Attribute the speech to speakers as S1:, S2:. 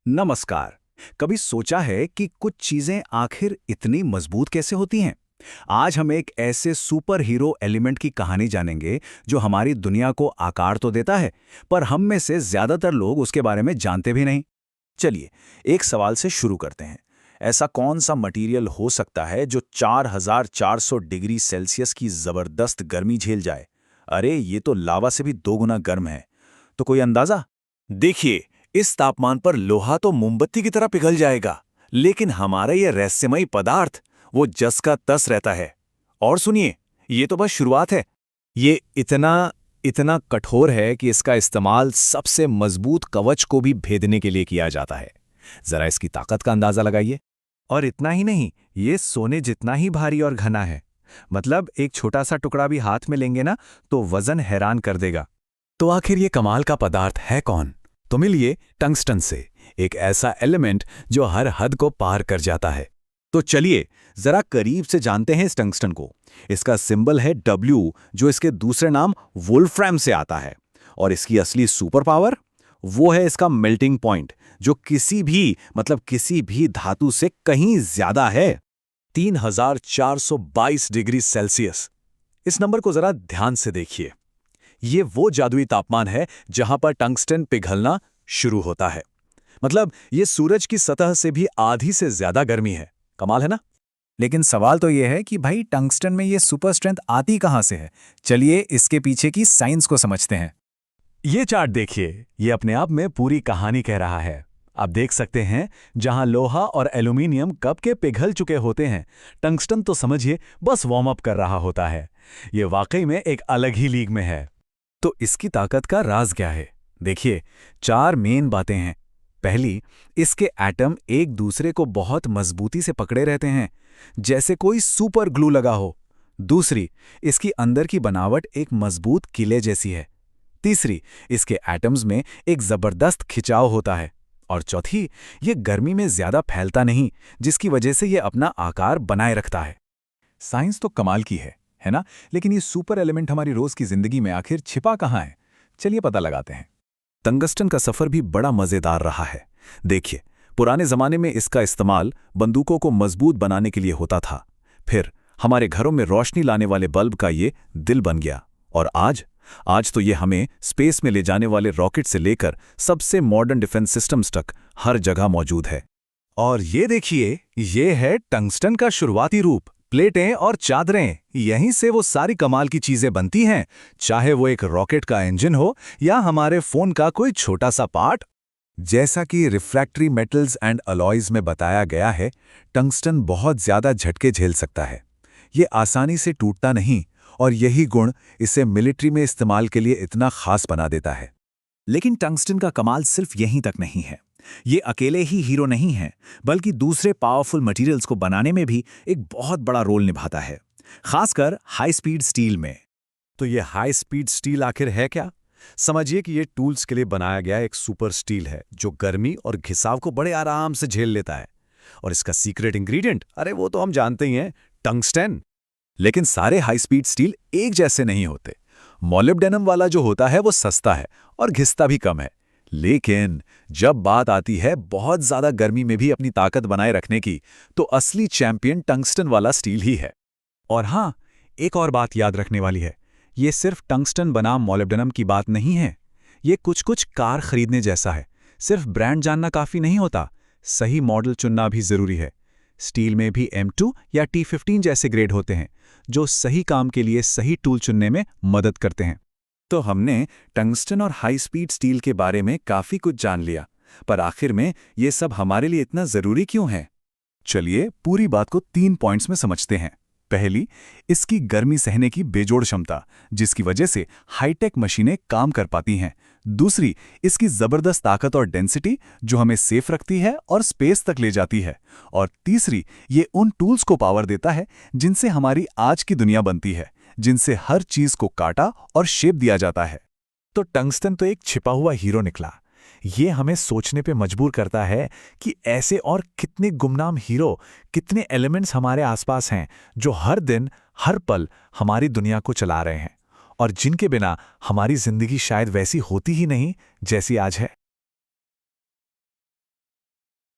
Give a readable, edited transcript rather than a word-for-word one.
S1: नमस्कार। कभी सोचा है कि कुछ चीजें आखिर इतनी मजबूत कैसे होती हैं? आज हम एक ऐसे सुपर हीरो एलिमेंट की कहानी जानेंगे जो हमारी दुनिया को आकार तो देता है, पर हम में से ज्यादातर लोग उसके बारे में जानते भी नहीं। चलिए, एक सवाल से शुरू करते हैं। ऐसा कौन सा मटेरियल हो सकता है जो 4400 डिग्री सेल्सियस की जबरदस्त गर्मी झेल जाए? अरे, ये तो लावा से भी 2 गुना गर्म है। तो कोई अंदाजा? देखिए, इस तापमान पर लोहा तो मोमबत्ती की तरह पिघल जाएगा, लेकिन हमारा ये रहस्यमयी पदार्थ वो जस का तस रहता है। और सुनिए, ये तो बस शुरुआत है।
S2: ये इतना इतना कठोर है कि इसका इस्तेमाल सबसे मजबूत कवच को भी भेदने के लिए किया जाता है। जरा इसकी ताकत का अंदाजा लगाइए।
S3: और इतना ही नहीं, ये सोने जितना ही भारी और घना है। मतलब एक छोटा सा टुकड़ा भी हाथ में लेंगे ना, तो वजन हैरान कर देगा।
S2: तो आखिर ये कमाल का पदार्थ है कौन? तो मिलिए टंगस्टन से, एक ऐसा एलिमेंट जो हर हद को पार कर जाता है।
S3: तो चलिए जरा करीब से जानते हैं इस टंगस्टन को। इसका सिंबल है W, जो इसके दूसरे नाम वोल्फ्राम से आता है। और इसकी असली सुपर पावर वो है इसका मेल्टिंग पॉइंट, जो किसी भी धातु से कहीं ज्यादा है।
S2: 3422 डिग्री सेल्सियस। इस नंबर को जरा ध्यान से देखिए। ये वो जादुई तापमान है जहां पर टंगस्टन पिघलना शुरू होता है। मतलब ये सूरज की सतह से भी आधी से ज्यादा गर्मी है। कमाल है ना?
S4: लेकिन सवाल तो यह है कि भाई टंगस्टन में ये सुपर स्ट्रेंथ आती कहाँ से है? चलिए इसके पीछे की साइंस को समझते हैं।
S3: ये चार्ट देखिए, ये अपने आप में पूरी कहानी कह रहा है। आप देख सकते हैं, जहां लोहा और एल्यूमिनियम कब के पिघल चुके होते हैं, टंगस्टन तो समझिए बस वार्म अप कर रहा होता है। ये वाकई में एक अलग ही लीग में है।
S4: तो इसकी ताकत का राज क्या है? देखिए, 4 मेन बातें हैं। पहली, इसके एटम एक दूसरे को बहुत मजबूती से पकड़े रहते हैं, जैसे कोई सुपर ग्लू लगा हो। दूसरी, इसकी अंदर की बनावट एक मजबूत किले जैसी है। तीसरी, इसके एटम्स में एक जबरदस्त खिंचाव होता है। और चौथी, ये गर्मी में ज्यादा फैलता नहीं, जिसकी वजह से ये अपना आकार बनाए रखता है।
S5: साइंस तो कमाल की है ना? लेकिन ये सुपर एलिमेंट हमारी रोज की जिंदगी में आखिर छिपा कहाँ है? चलिए पता लगाते हैं।
S2: टंगस्टन का सफर भी बड़ा मजेदार रहा है। देखिए, पुराने जमाने में इसका इस्तेमाल बंदूकों को मजबूत बनाने के लिए होता था। फिर हमारे घरों में रोशनी लाने वाले बल्ब का ये दिल बन गया। और आज तो ये हमें स्पेस में ले जाने वाले रॉकेट से लेकर सबसे मॉडर्न डिफेंस सिस्टम्स तक हर जगह मौजूद है।
S3: और ये देखिए, ये है टंगस्टन का शुरुआती रूप। प्लेटें और चादरें, यहीं से वो सारी कमाल की चीजें बनती हैं, चाहे वो एक रॉकेट का इंजन हो या हमारे फोन का कोई छोटा सा पार्ट।
S5: जैसा कि रिफ्रैक्टरी मेटल्स एंड अलॉयज में बताया गया है, टंगस्टन बहुत ज्यादा झटके झेल सकता है। ये आसानी से टूटता नहीं, और यही गुण इसे मिलिट्री में इस्तेमाल के लिए इतना खास बना देता है।
S1: लेकिन टंगस्टन का कमाल सिर्फ यहीं तक नहीं है। ये अकेले ही हीरो नहीं है, बल्कि दूसरे पावरफुल मटेरियल्स को बनाने में भी एक बहुत बड़ा रोल निभाता है, खासकर हाई स्पीड स्टील में।
S2: तो ये हाई स्पीड स्टील आखिर है क्या? समझिए कि ये टूल्स के लिए बनाया गया एक सुपर स्टील है जो गर्मी और घिसाव को बड़े आराम से झेल लेता है। और इसका सीक्रेट इंग्रेडिएंट, अरे वो तो हम जानते ही हैं, टंगस्टन।
S5: लेकिन सारे हाई स्पीड स्टील एक जैसे नहीं होते। मॉलिब्डेनम वाला जो होता है वो सस्ता है और घिसता भी कम है। लेकिन जब बात आती है बहुत ज्यादा गर्मी में भी अपनी ताकत बनाए रखने की, तो असली चैंपियन टंगस्टन वाला स्टील ही है।
S4: और हाँ, एक और बात याद रखने वाली है। ये सिर्फ टंगस्टन बनाम मॉलिब्डेनम की बात नहीं है। ये कुछ कार खरीदने जैसा है। सिर्फ ब्रांड जानना काफी नहीं होता, सही मॉडल चुनना भी जरूरी है। स्टील में भी M2 या T15 जैसे ग्रेड होते हैं, जो सही काम के लिए सही टूल चुनने में मदद करते हैं।
S5: तो हमने टंगस्टन और हाई स्पीड स्टील के बारे में काफी कुछ जान लिया, पर आखिर में ये सब हमारे लिए इतना जरूरी क्यों है? चलिए पूरी बात को 3 पॉइंट्स में समझते हैं। पहली, इसकी गर्मी सहने की बेजोड़ क्षमता, जिसकी वजह से हाईटेक मशीनें काम कर पाती हैं। दूसरी, इसकी जबरदस्त ताकत और डेंसिटी, जो हमें सेफ रखती है और स्पेस तक ले जाती है। और तीसरी, ये उन टूल्स को पावर देता है जिनसे हमारी आज की दुनिया बनती है, जिनसे हर चीज को काटा और शेप दिया जाता है।
S3: तो टंगस्टन तो एक छिपा हुआ हीरो निकला। ये हमें सोचने पे मजबूर करता है कि ऐसे और कितने गुमनाम हीरो, कितने एलिमेंट्स हमारे आसपास हैं जो हर दिन, हर पल हमारी दुनिया को चला रहे हैं, और जिनके बिना हमारी जिंदगी शायद वैसी होती ही नहीं जैसी आज है।